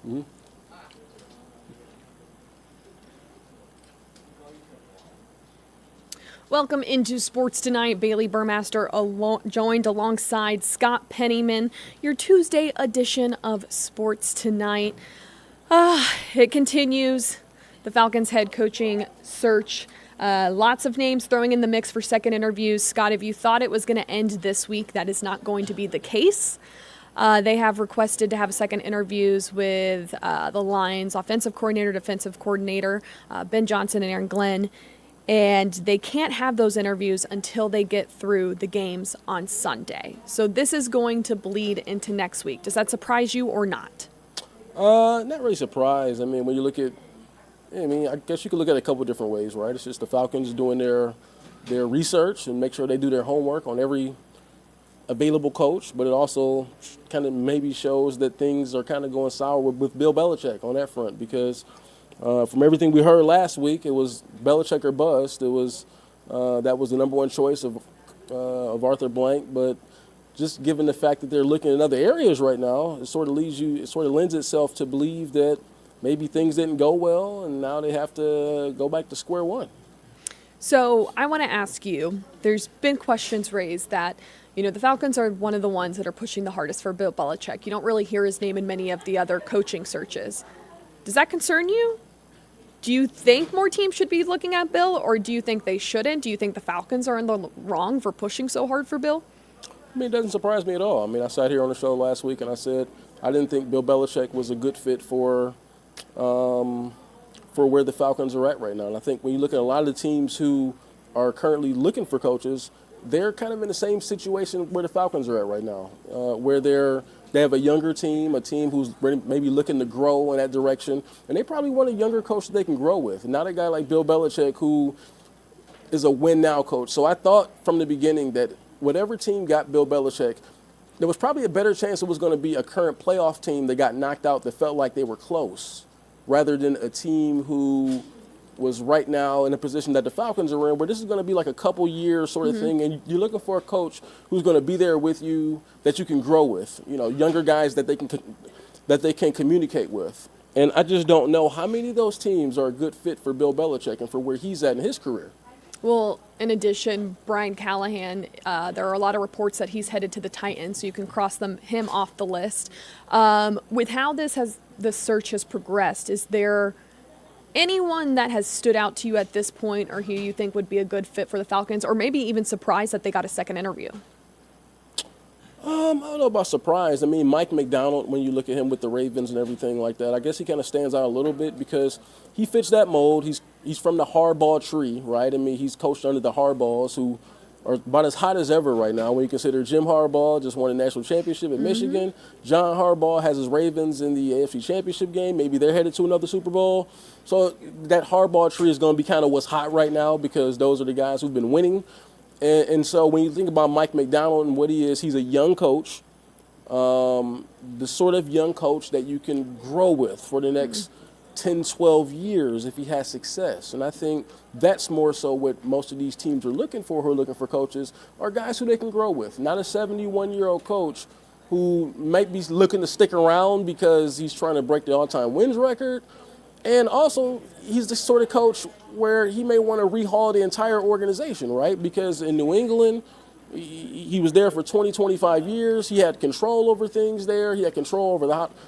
Mm-hmm. Welcome into Sports Tonight. Bailey Burmaster joined alongside Scott Pennyman, your Tuesday edition of Sports Tonight. It continues. The Falcons head coaching search. Lots of names throwing in the mix for second interviews. Scott, if you thought it was going to end this week, that is not going to be the case. They have requested to have second interviews with the Lions offensive coordinator, defensive coordinator, Ben Johnson and Aaron Glenn. And they can't have those interviews until they get through the games on Sunday. So this is going to bleed into next week. Does that surprise you or not? Not really surprised. I mean, when you look at, I guess you could look at it a couple of different ways, right? It's just the Falcons doing their research and make sure they do their homework on every available coach, but it also kind of maybe shows that things are kind of going sour with Bill Belichick on that front because from everything we heard last week, it was Belichick or bust. It was that was the number one choice of Arthur Blank. But just given the fact that they're looking in other areas right now, it sort of lends itself to believe that maybe things didn't go well, and now they have to go back to square one. So I want to ask you. There's been questions raised that the Falcons are one of the ones that are pushing the hardest for Bill Belichick. You don't really hear his name in many of the other coaching searches. Does that concern you? Do you think more teams should be looking at Bill, or do you think they shouldn't? Do you think the Falcons are in the wrong for pushing so hard for Bill? I mean, it doesn't surprise me at all. I mean, I sat here on the show last week and I said I didn't think Bill Belichick was a good fit for where the Falcons are at right now. And I think when you look at a lot of the teams who are currently looking for coaches, they're kind of in the same situation where the Falcons are at right now, where they have a younger team, a team who's maybe looking to grow in that direction, and they probably want a younger coach that they can grow with, not a guy like Bill Belichick who is a win-now coach. So I thought from the beginning that whatever team got Bill Belichick, there was probably a better chance it was going to be a current playoff team that got knocked out that felt like they were close, rather than a team who was right now in a position that the Falcons are in, where this is going to be like a couple years sort of thing, and you're looking for a coach who's going to be there with you that you can grow with, younger guys that they can communicate with. And I just don't know how many of those teams are a good fit for Bill Belichick and for where he's at in his career. Well, in addition, Brian Callahan, there are a lot of reports that he's headed to the Titans, so you can cross him off the list. With how the search has progressed, is there anyone that has stood out to you at this point or who you think would be a good fit for the Falcons, or maybe even surprised that they got a second interview? I don't know about surprise. I mean, Mike McDonald, when you look at him with the Ravens and everything like that, I guess he kind of stands out a little bit because he fits that mold. He's from the hardball tree, right? I mean, he's coached under the Hardballs, who are about as hot as ever right now when you consider Jim Harbaugh just won a national championship at Michigan. John Harbaugh has his Ravens in the AFC Championship game. Maybe they're headed to another Super Bowl. So that Harbaugh tree is going to be kind of what's hot right now because those are the guys who've been winning. And so when you think about Mike McDonald and what he is, he's a young coach, the sort of young coach that you can grow with for the next 10, 12 years if he has success. And I think that's more so what most of these teams are looking for who are looking for coaches, are guys who they can grow with, not a 71-year-old coach who might be looking to stick around because he's trying to break the all-time wins record. And also, he's the sort of coach where he may want to rehaul the entire organization, right? Because in New England, he was there for 20, 25 years. He had control over things there. He had control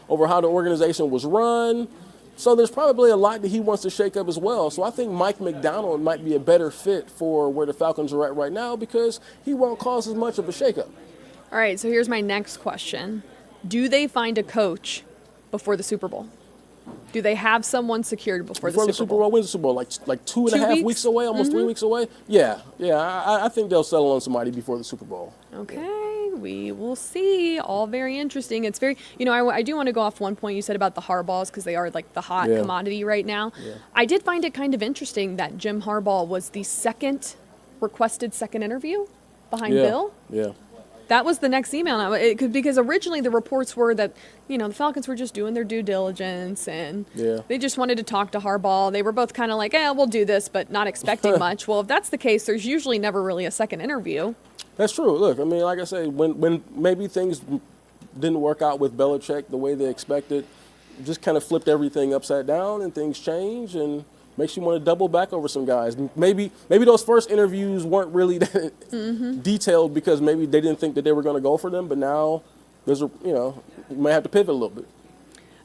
over how the organization was run. So there's probably a lot that he wants to shake up as well. So I think Mike McDonald might be a better fit for where the Falcons are at right now because he won't cause as much of a shakeup. All right, so here's my next question. Do they find a coach before the Super Bowl? Do they have someone secured before the Super Bowl? When's the Super Bowl? Like 2.5 weeks away, almost 3 weeks away? Yeah. I think they'll settle on somebody before the Super Bowl. Okay, we will see. All very interesting. It's very, I do want to go off one point you said about the Harbaughs because they are like the hot commodity right now. Yeah. I did find it kind of interesting that Jim Harbaugh was the second requested second interview behind Bill. Yeah. That was the next email. Because originally the reports were that, the Falcons were just doing their due diligence and they just wanted to talk to Harbaugh. They were both kind of like, we'll do this, but not expecting much. Well, if that's the case, there's usually never really a second interview. That's true. Look, I mean, like I say, when maybe things didn't work out with Belichick the way they expected, just kind of flipped everything upside down, and things change, and makes you want to double back over some guys. Maybe those first interviews weren't really that detailed because maybe they didn't think that they were going to go for them, but now you might have to pivot a little bit.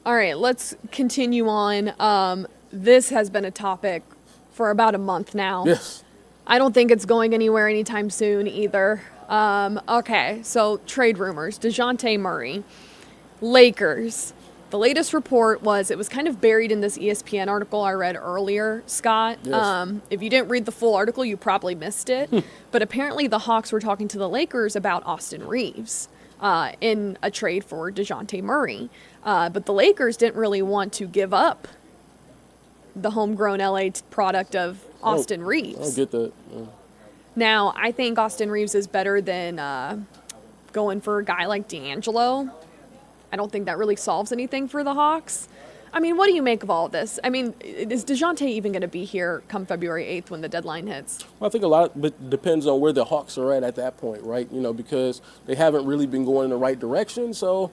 All right, let's continue on. This has been a topic for about a month now. Yes. I don't think it's going anywhere anytime soon either. Okay, so trade rumors. DeJounte Murray, Lakers. The latest report was it was kind of buried in this ESPN article I read earlier, Scott. Yes. If you didn't read the full article, you probably missed it. But apparently the Hawks were talking to the Lakers about Austin Reeves in a trade for DeJounte Murray. But the Lakers didn't really want to give up the homegrown LA product of Austin Reeves. I don't get that. Yeah. Now, I think Austin Reeves is better than going for a guy like D'Angelo. I don't think that really solves anything for the Hawks. I mean, what do you make of all of this? I mean, is DeJounte even going to be here come February 8th when the deadline hits? Well, I think a lot of it depends on where the Hawks are at that point, right? Because they haven't really been going in the right direction. So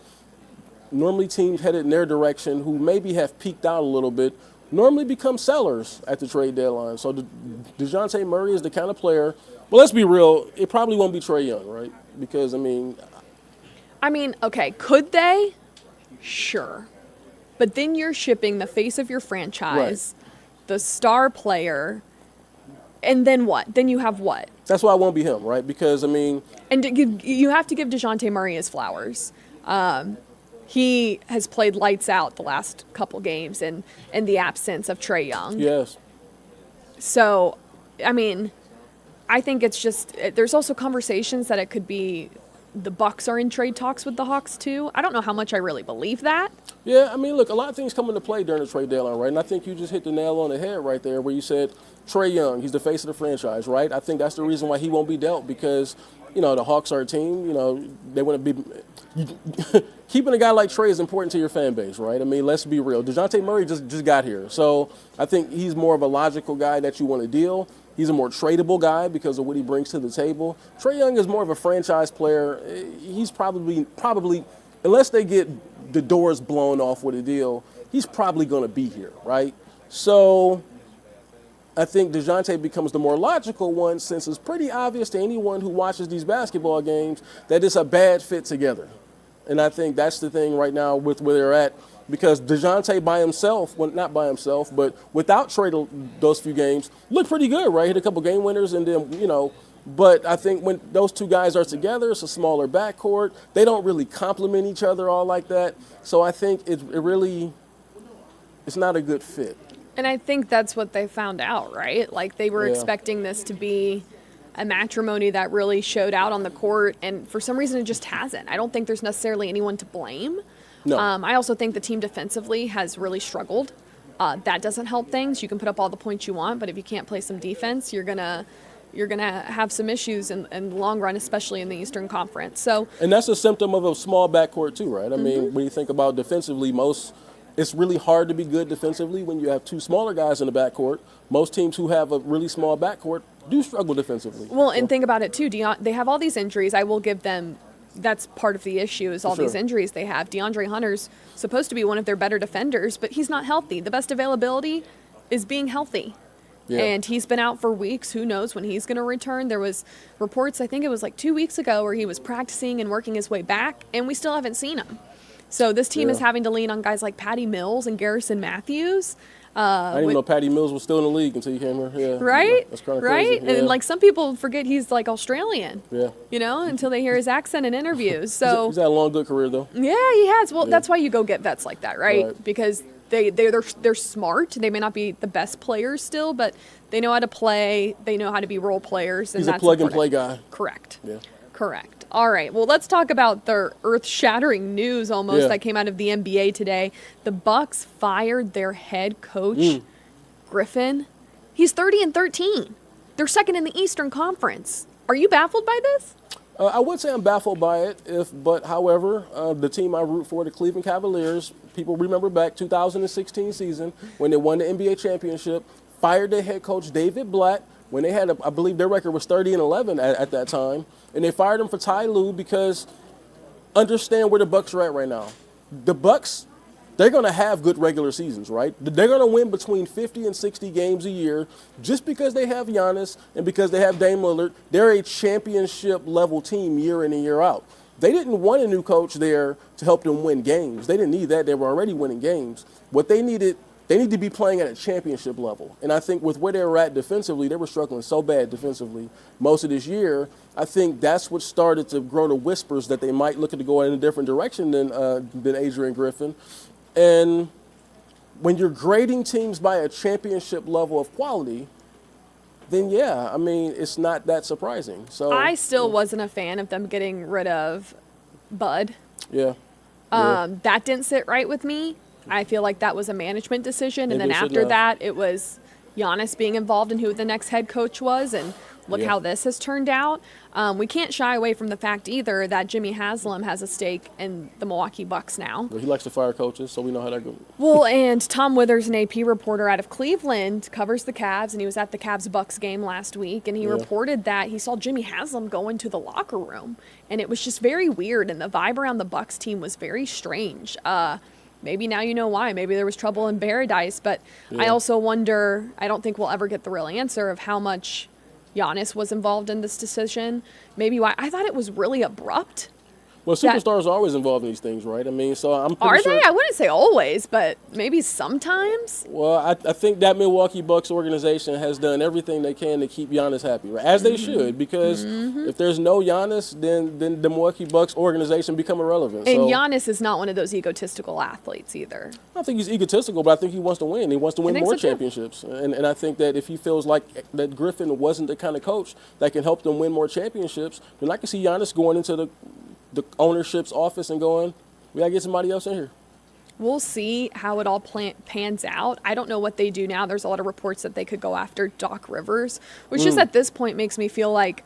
normally teams headed in their direction who maybe have peaked out a little bit normally become sellers at the trade deadline. So DeJounte Murray is the kind of player. Well, let's be real. It probably won't be Trae Young, right? Because, okay, could they? Sure. But then you're shipping the face of your franchise, the star player, and then what? Then you have what? That's why it won't be him, right? Because, And you have to give DeJounte Murray his flowers. He has played lights out the last couple games in the absence of Trae Young. Yes. So, I think it's just, there's also conversations that it could be the Bucks are in trade talks with the Hawks too. I don't know how much I really believe that. Yeah, look, a lot of things come into play during the trade deadline, right? And I think you just hit the nail on the head right there where you said Trae Young, he's the face of the franchise, right? I think that's the reason why he won't be dealt because, the Hawks are a team, they want to be – keeping a guy like Trae is important to your fan base, right? Let's be real. DeJounte Murray just got here. So I think he's more of a logical guy that you want to deal. He's a more tradable guy because of what he brings to the table. Trae Young is more of a franchise player. He's probably, unless they get the doors blown off with a deal, he's probably going to be here, right? So I think DeJounte becomes the more logical one since it's pretty obvious to anyone who watches these basketball games that it's a bad fit together. And I think that's the thing right now with where they're at because DeJounte by himself, well, not by himself, but without Trae those few games, looked pretty good, right? Hit a couple game winners and then, but I think when those two guys are together, it's a smaller backcourt. They don't really complement each other all like that. So I think it's not a good fit. And I think that's what they found out, right? Like they were expecting this to be a matrimony that really showed out on the court, and for some reason it just hasn't. I don't think there's necessarily anyone to blame. No. I also think the team defensively has really struggled. That doesn't help things. You can put up all the points you want, but if you can't play some defense, you're gonna have some issues in the long run, especially in the Eastern Conference. So, and that's a symptom of a small backcourt too, right? When you think about defensively, it's really hard to be good defensively when you have two smaller guys in the backcourt. Most teams who have a really small backcourt do struggle defensively. Well, and think about it too. They have all these injuries. I will give them. That's part of the issue is all these injuries they have. DeAndre Hunter's supposed to be one of their better defenders, but he's not healthy. The best availability is being healthy. Yeah. And he's been out for weeks. Who knows when he's going to return? There was reports, I think it was like 2 weeks ago, where he was practicing and working his way back, and we still haven't seen him. So this team is having to lean on guys like Patty Mills and Garrison Matthews. I didn't even know Patty Mills was still in the league until you came here. Yeah, right? That's kind of right? crazy. Yeah. And like some people forget he's like Australian. Yeah. Until they hear his accent in interviews. So he's had a long, good career though. Yeah, he has. Well, that's why you go get vets like that, right? Because they're smart. They may not be the best players still, but they know how to play. They know how to be role players. And He's that's a plug important. and play guy. Correct. Yeah. Correct. All right. Well, let's talk about the earth-shattering news almost that came out of the NBA today. The Bucks fired their head coach, Griffin. He's 30-13. They're second in the Eastern Conference. Are you baffled by this? I would say I'm baffled by it, however, the team I root for, the Cleveland Cavaliers, people remember back 2016 season when they won the NBA championship, fired their head coach David Blatt when they had, I believe their record was 30-11 at that time, and they fired him for Ty Lue because understand where the Bucks are at right now. The Bucks they're going to have good regular seasons, right? They're going to win between 50 and 60 games a year just because they have Giannis and because they have Dame Lillard. They're a championship level team year in and year out. They didn't want a new coach there to help them win games. They didn't need that. They were already winning games. What they needed, they need to be playing at a championship level. And I think with where they were at defensively, they were struggling so bad defensively most of this year. I think that's what started to grow the whispers that they might look to go in a different direction than Adrian Griffin. And when you're grading teams by a championship level of quality, then yeah, I mean, it's not that surprising. So I still wasn't a fan of them getting rid of Bud. Yeah. That didn't sit right with me. I feel like that was a management decision. And Maybe then it shouldn't after have. that, it was Giannis being involved in who the next head coach was. And look Yeah. how this has turned out. We can't shy away from the fact either that Jimmy Haslam has a stake in the Milwaukee Bucks now. Well, he likes to fire coaches, so we know how that goes. Well, and Tom Withers, an AP reporter out of Cleveland, covers the Cavs, and he was at the Cavs-Bucks game last week, and he reported that he saw Jimmy Haslam go into the locker room, and it was just very weird, and the vibe around the Bucks team was very strange. Maybe now you know why. Maybe there was trouble in paradise, but I also wonder, I don't think we'll ever get the real answer of how much Giannis was involved in this decision. Maybe why. I thought it was really abrupt. Well, superstars are always involved in these things, right? I mean, so I'm pretty Are sure. they? I wouldn't say always, but maybe sometimes. Well, I think that Milwaukee Bucks organization has done everything they can to keep Giannis happy, right? As they should, because if there's no Giannis, then the Milwaukee Bucks organization become irrelevant. And So Giannis is not one of those egotistical athletes either. I don't think he's egotistical, but I think he wants to win. He wants to win think more so, too. championships. And I think that if he feels like that Griffin wasn't the kind of coach that can help them win more championships, then I can see Giannis going into the ownership's office and going, we got to get somebody else in here. We'll see how it all pans out. I don't know what they do now. There's a lot of reports that they could go after Doc Rivers, which just at this point makes me feel like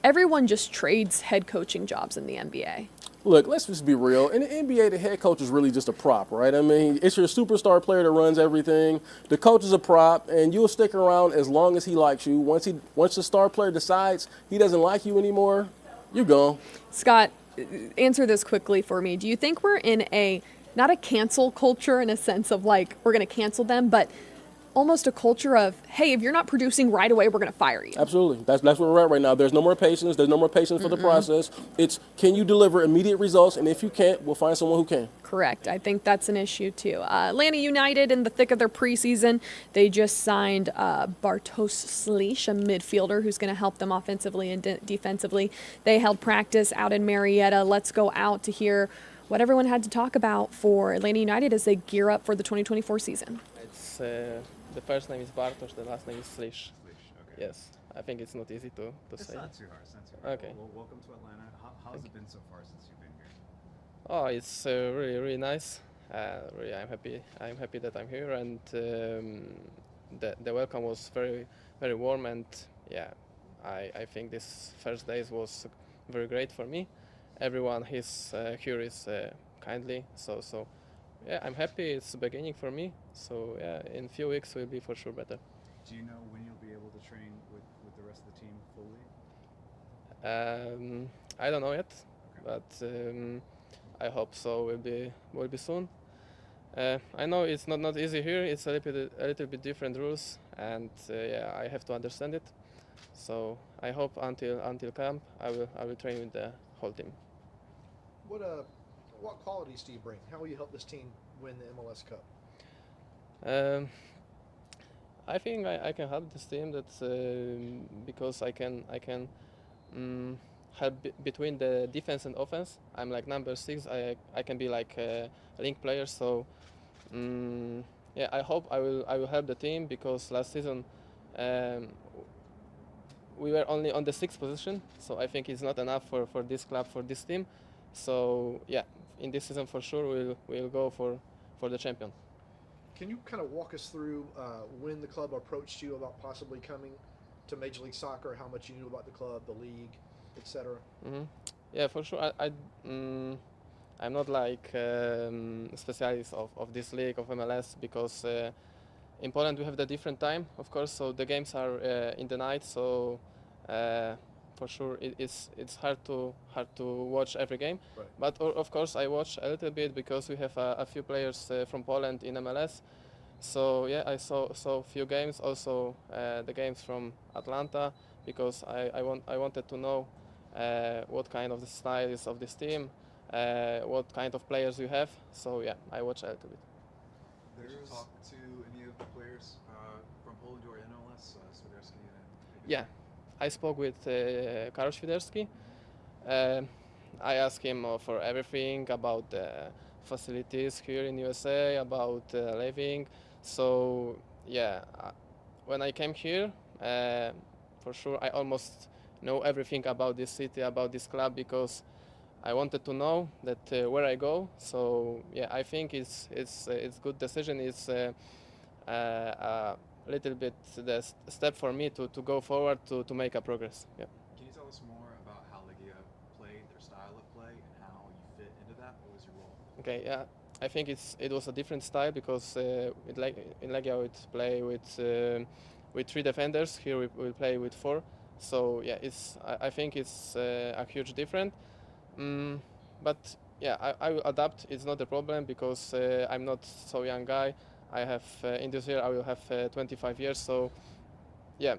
everyone just trades head coaching jobs in the NBA. Look, let's just be real. In the NBA, the head coach is really just a prop, right? I mean, it's your superstar player that runs everything. The coach is a prop, and you'll stick around as long as he likes you. Once the star player decides he doesn't like you anymore, you're gone. Scott, answer this quickly for me. Do you think we're in not a cancel culture in a sense of like we're going to cancel them, but almost a culture of, hey, if you're not producing right away, we're going to fire you? Absolutely. That's where we're at right now. There's no more patience. There's no more patience for the process. It's, can you deliver immediate results? And if you can't, we'll find someone who can. Correct. I think that's an issue too. Atlanta United, in the thick of their preseason, they just signed Bartosz Slić, a midfielder who's going to help them offensively and defensively. They held practice out in Marietta. Let's go out to hear what everyone had to talk about for Atlanta United as they gear up for the 2024 season. It's the first name is Bartosz, the last name is Slić. Slish, okay. Yes, I think it's not easy to It's say. not too hard. It's not too hard. Okay. Well, welcome to Atlanta. How's it been so far since you've been here? Oh, it's really really nice. Really, I'm happy. I'm happy that I'm here, and the welcome was very very warm, and yeah, I think this first days was very great for me. Everyone here is kindly, so yeah, I'm happy. It's the beginning for me. So yeah, in a few weeks we'll be for sure better. Do you know when you'll be able to train with the rest of the team fully? I don't know yet, Okay. but I hope so. Will be soon. I know it's not easy here. It's a little bit different rules, and yeah, I have to understand it. So I hope until camp I will train with the whole team. What qualities do you bring? How will you help this team win the MLS Cup? I think I can help this team because I can help between the defense and offense. I'm like number 6. I can be like a link player. So yeah, I hope I will help the team because last season we were only on the 6th position. So I think it's not enough for this club, for this team. So yeah, in this season for sure we'll go for the champion. Can you kind of walk us through when the club approached you about possibly coming to Major League Soccer, how much you knew about the club, the league, etc.? Yeah, for sure. I'm not like specialist of this league of MLS because in Poland we have the different time, of course. So the games are in the night. So for sure it's hard to watch every game. Right. But of course I watch a little bit because we have a few players from Poland in MLS. So yeah, I saw a few games, also the games from Atlanta, because I wanted to know what kind of the style is of this team, what kind of players you have. So yeah, I watch a little bit. Did you talk to any of the players from Poland who are in MLS, Swiderski and maybe? Yeah, I spoke with Karol Świderski. Uh, I asked him for everything about the facilities here in USA, about living. So yeah, when I came here, for sure I almost know everything about this city, about this club, because I wanted to know that where I go. So yeah, I think it's good decision. It's a little bit the step for me to go forward to make a progress. Yeah. Can you tell us more about how Legia played, their style of play, and how you fit into that? What was your role? Okay, yeah, I think it was a different style because in Legia we play with three defenders. Here we play with four. So yeah, I think it's a huge difference. But yeah, I will adapt. It's not a problem because I'm not so young guy. I have in this year I will have 25 years. So yeah,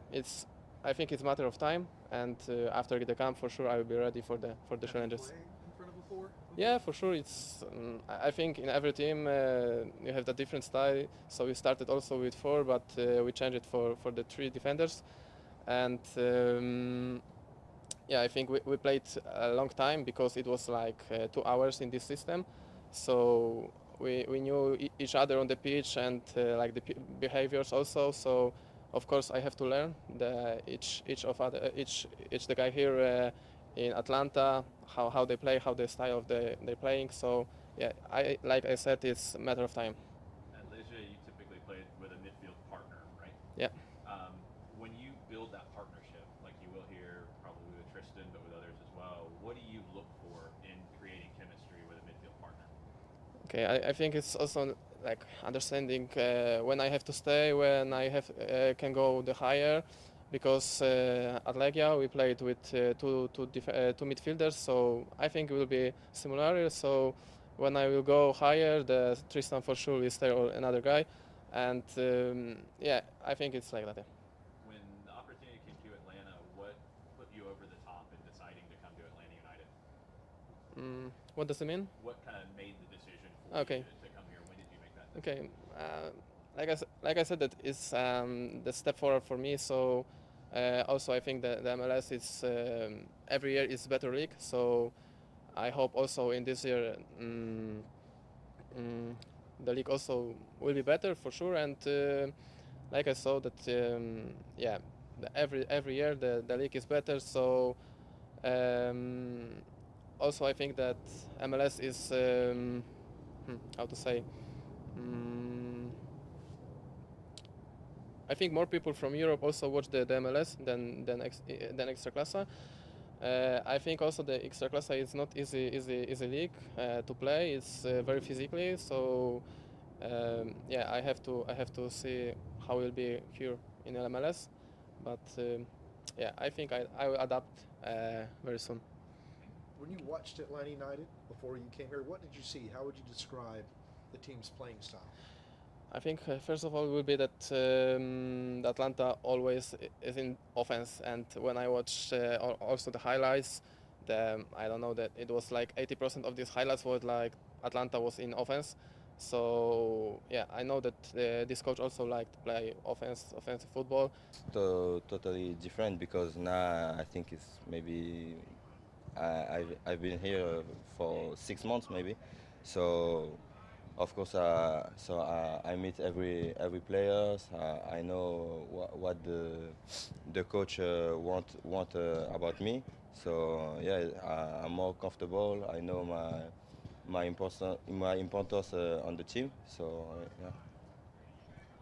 I think it's a matter of time. And after the camp, for sure, I will be ready for the Have you challenges. played in front of a four? Yeah, for sure. It's I think in every team you have the different style. So we started also with four, but we changed it for the three defenders, and yeah, I think we played a long time because it was like 2 hours in this system. So we knew each other on the pitch and like the behaviors also. So of course I have to learn each the guy here in Atlanta, how they play, how the style of they're playing. So yeah, like I said, it's a matter of time. At Legia, you typically played with a midfield partner, right? Yeah. When you build that partnership, like you will here, probably with Tristan, but with others as well, what do you look for in creating chemistry with a midfield partner? Okay, I think it's also like understanding when I have to stay, when I have can go the higher, because at Legia we played with two midfielders, so I think it will be similar. So when I will go higher, the Tristan for sure will stay or another guy, and yeah, I think it's like that. Yeah. When the opportunity came to you at Atlanta, what put you over the top in deciding to come to Atlanta United? What does it mean? What kind of made the decision for Okay. you to come here? When did you make that decision? Okay, like I said, that is the step forward for me. So also I think that the MLS is every year is better league. So I hope also in this year the league also will be better for sure. And like I saw that yeah, every year the league is better. So also I think that MLS is how to say. I think more people from Europe also watch the MLS than Ekstraklasa. I think also the Ekstraklasa is not easy league to play. It's very physically. So yeah, I have to see how it will be here in MLS. But yeah, I think I will adapt very soon. When you watched Atlanta United before you came here, what did you see? How would you describe the team's playing style? I think first of all will be that Atlanta always is in offense, and when I watch also the highlights, I don't know that it was like 80% of these highlights was like Atlanta was in offense. So yeah, I know that this coach also liked to play offensive football. Totally different because now I think it's maybe I've been here for 6 months maybe, so of course I meet every players. I know what the coach want about me. So yeah, I'm more comfortable. I know my importance on the team. So yeah.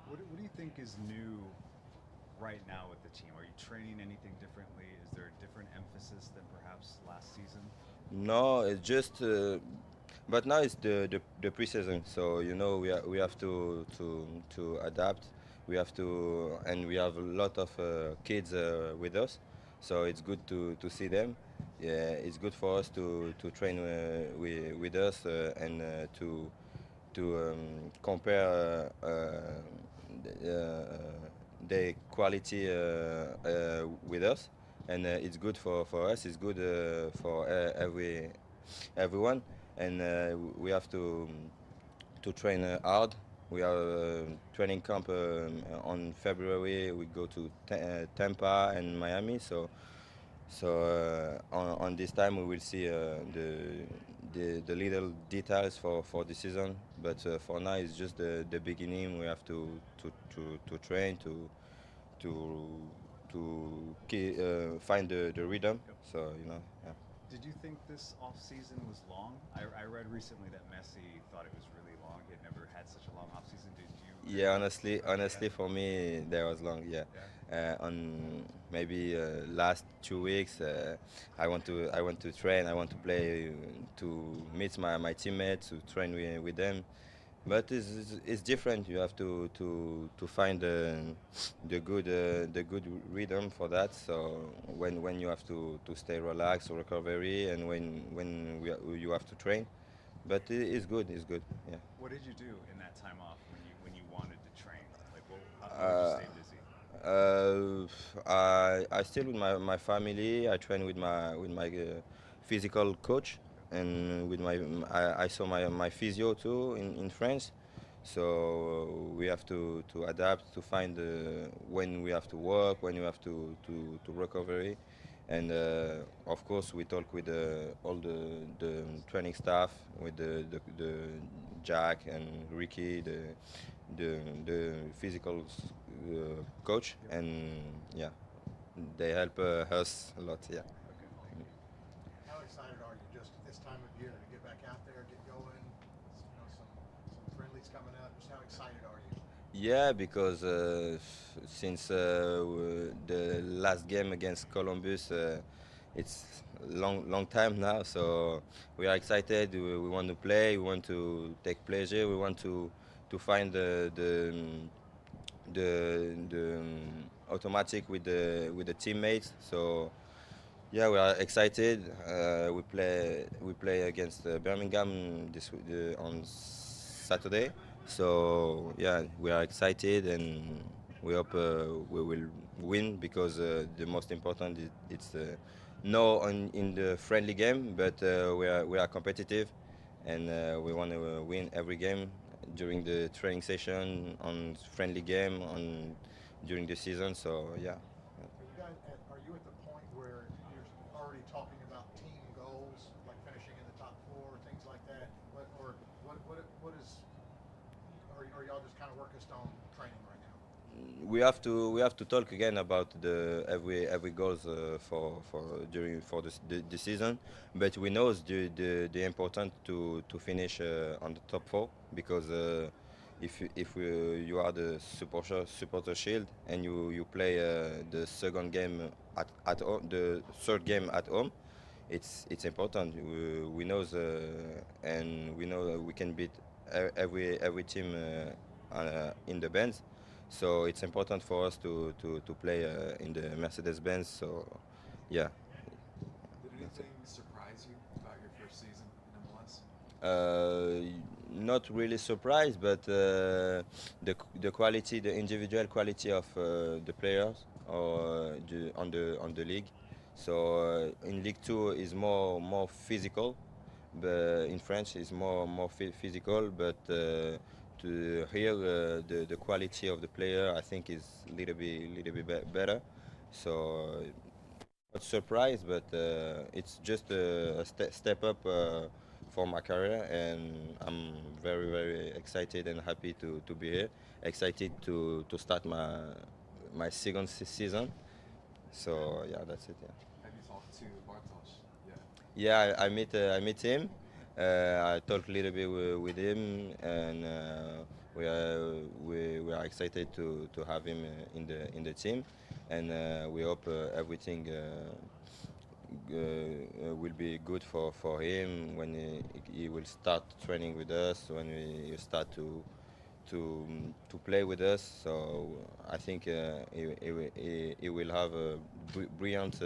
What do you think is new right now with the team? Are you training anything differently? Is there a different emphasis than perhaps last season? No, it's just. But now it's the preseason, so you know we have to adapt. We have to, and we have a lot of kids with us. So it's good to see them. Yeah, it's good for us to train with us and to compare the quality with us, and it's good for us. It's good for everyone, and we have to train hard. We have training camp on February. We go to Tampa and Miami. So on this time we will see the little details for the season. But for now it's just the beginning. We have to train to find the rhythm. So yeah. Did you think this off season was long? I read recently that Messi thought it was really long. He had never had such a long off season. Did you? Yeah, honestly, for me, that was long. Yeah, on maybe last 2 weeks, I want to train. I want to play, to meet my teammates, to train with them. But it's different. You have to find the good rhythm for that. So when you have to stay relaxed, recovery, and you have to train. But it's good. It's good. Yeah. What did you do in that time off when you wanted to train? Like, how would you stay busy? I still with my family. I train with my physical coach, and with I saw my physio too in France. So we have to adapt to find when we have to work, when you have to recovery, and of course we talk with all the training staff, with the Jack and Ricky, the physical coach, and yeah, they help us a lot. Yeah. Okay, thank you. How excited are you just at this time of year to get back out there, get going? Some friendlies coming up. Just how excited are you? Yeah, because since the last game against Columbus, it's long time now. So we are excited. We want to play. We want to take pleasure. We want to find the automatic with the teammates. So yeah, we are excited. We play against Birmingham on Saturday. So yeah, we are excited, and we hope we will win, because the most important is it's no in the friendly game, but we are competitive, and we want to win every game during the training session, on friendly game, on during the season. So yeah. Are you at the point where you're already talking about team goals, like finishing in the top four, things like that? What is? Are y'all just kind of working on training right now? We have to talk again about the every goals for the season, but we know it's the important to finish on the top four, because if you are the supporter shield, and you play the second game at home, the third game at home, it's important. We know and we know we can beat every team in the Benz. So it's important for us to play in the Mercedes Benz. So yeah. Did anything surprise you about your first season in MLS? Not really surprised, but the quality, the individual quality of the players, or on the league. So in League Two is more physical, but in France is more physical. But to hear the quality of the player, I think is little bit better. So not surprised, but it's just a step up for my career, and I'm very excited and happy to be here. Excited to start my second season. So yeah, that's it. Yeah. Have you talked to Bartosz yet? Yeah, I meet him. I talked a little bit with him, and we are excited to have him in the team, and we hope everything will be good for him when he will start training with us, when we start to play with us. So I think he will have a brilliant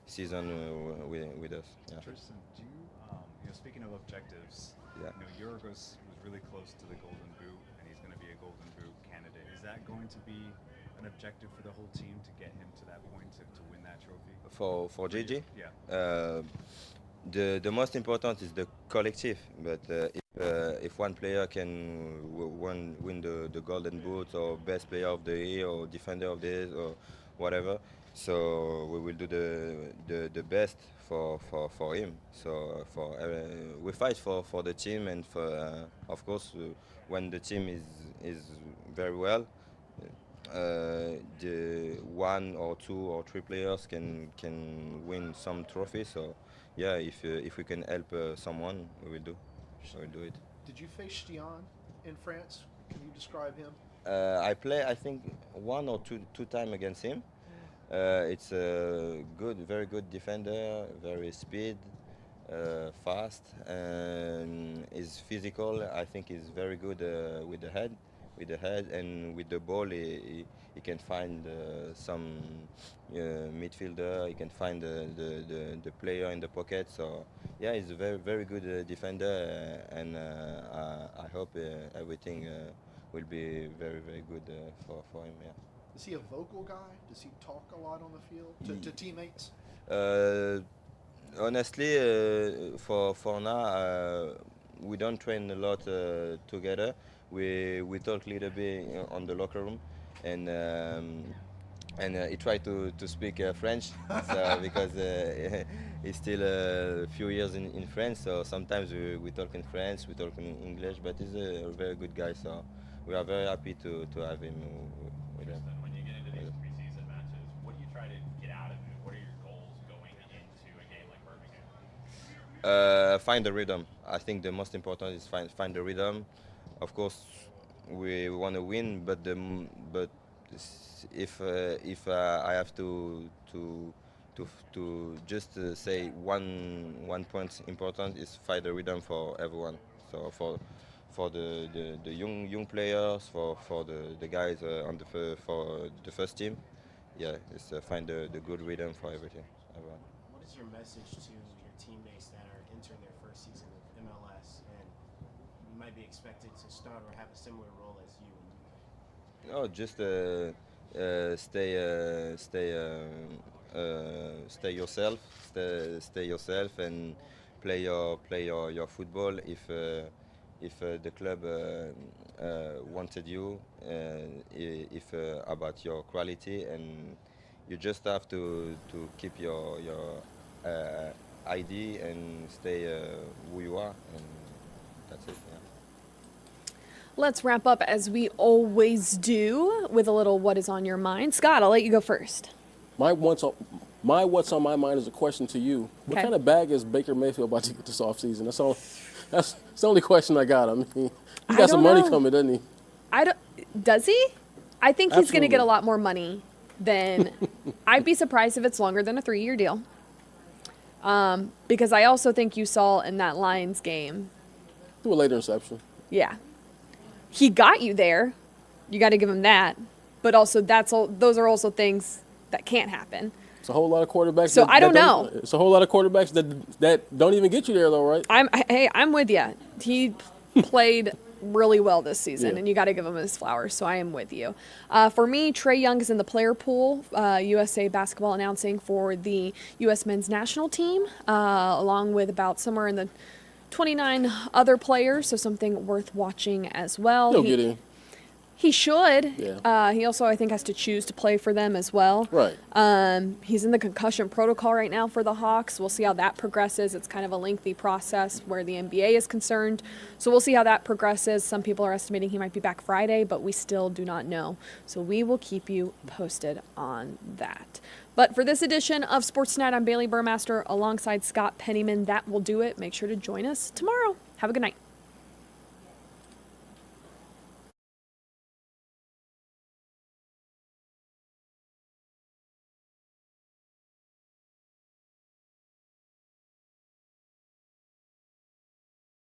season with us. Yeah. Tristan, do you, speaking of objectives, Yeah. Yorgos was really close to the Golden Boot, and he's going to be a Golden Boot candidate. Is that going to be an objective for the whole team to get him to that point to win that trophy? For Gigi, Yeah. the most important is the collective. But if one player can win the Golden Boot or Best Player of the Year or Defender of the Year or whatever, so we will do the best for him. So we fight for the team, and for of course when the team is very well. The one or two or three players can win some trophies. So yeah, if we can help someone, we will do. So we'll do it. Did you face Stian in France? Can you describe him? I play, I think, one or two time against him. It's a very good defender, very speed, fast, and is physical. I think he's very good with the head, and with the ball. He can find some midfielder. He can find the player in the pocket. So yeah, he's a very good defender, and I hope everything will be very good for him. Yeah. Is he a vocal guy? Does he talk a lot on the field to teammates? Honestly, for now, we don't train a lot together. We talk a little bit on the locker room, and he tried to speak French, so because he's still a few years in France. So sometimes we talk in French, we talk in English, but he's a very good guy. So we are very happy to have him with us. When you get into these preseason matches, what do you try to get out of it? What are your goals going into a game like Birmingham? Find the rhythm. I think the most important is find the rhythm. Of course, we want to win, but if I have to just say one point important is find the rhythm for everyone. So for the young players, for the guys for the first team, yeah, it's find the good rhythm for everyone. What is your message to your teammates that are entering their first season of MLS and you might be expected to start or have a similar role as you? No, just stay yourself, stay yourself, and play your football. If the club wanted you, if about your quality, and you just have to keep your ID and stay who you are, and that's it. Yeah. Let's wrap up as we always do with a little what is on your mind. Scott, I'll let you go first. My what's on my mind is a question to you. What Okay. kind of bag is Baker Mayfield about to get this offseason? That's the only question I got. I mean, he I got some don't money know. coming, doesn't he? Does he? I think he's going to get a Absolutely. lot more money than. I'd be surprised if it's longer than a 3-year deal. Because I also think you saw in that Lions game, Do a late interception. yeah, he got you there. You got to give him that. But also, those are also things that can't happen. It's a whole lot of quarterbacks. So I don't know. It's a whole lot of quarterbacks that don't even get you there, though, right? I'm with you. He played really well this season, Yeah. and you got to give him his flowers. So I am with you. For me, Trae Young is in the player pool. USA Basketball announcing for the U.S. Men's National Team, along with about somewhere in the 29 other players. So something worth watching as well. He'll get in. He should. Yeah. He also, I think, has to choose to play for them as well. Right. He's in the concussion protocol right now for the Hawks. We'll see how that progresses. It's kind of a lengthy process where the NBA is concerned. So we'll see how that progresses. Some people are estimating he might be back Friday, but we still do not know. So we will keep you posted on that. But for this edition of Sports Tonight, I'm Bailey Burmaster alongside Scott Pennyman. That will do it. Make sure to join us tomorrow. Have a good night.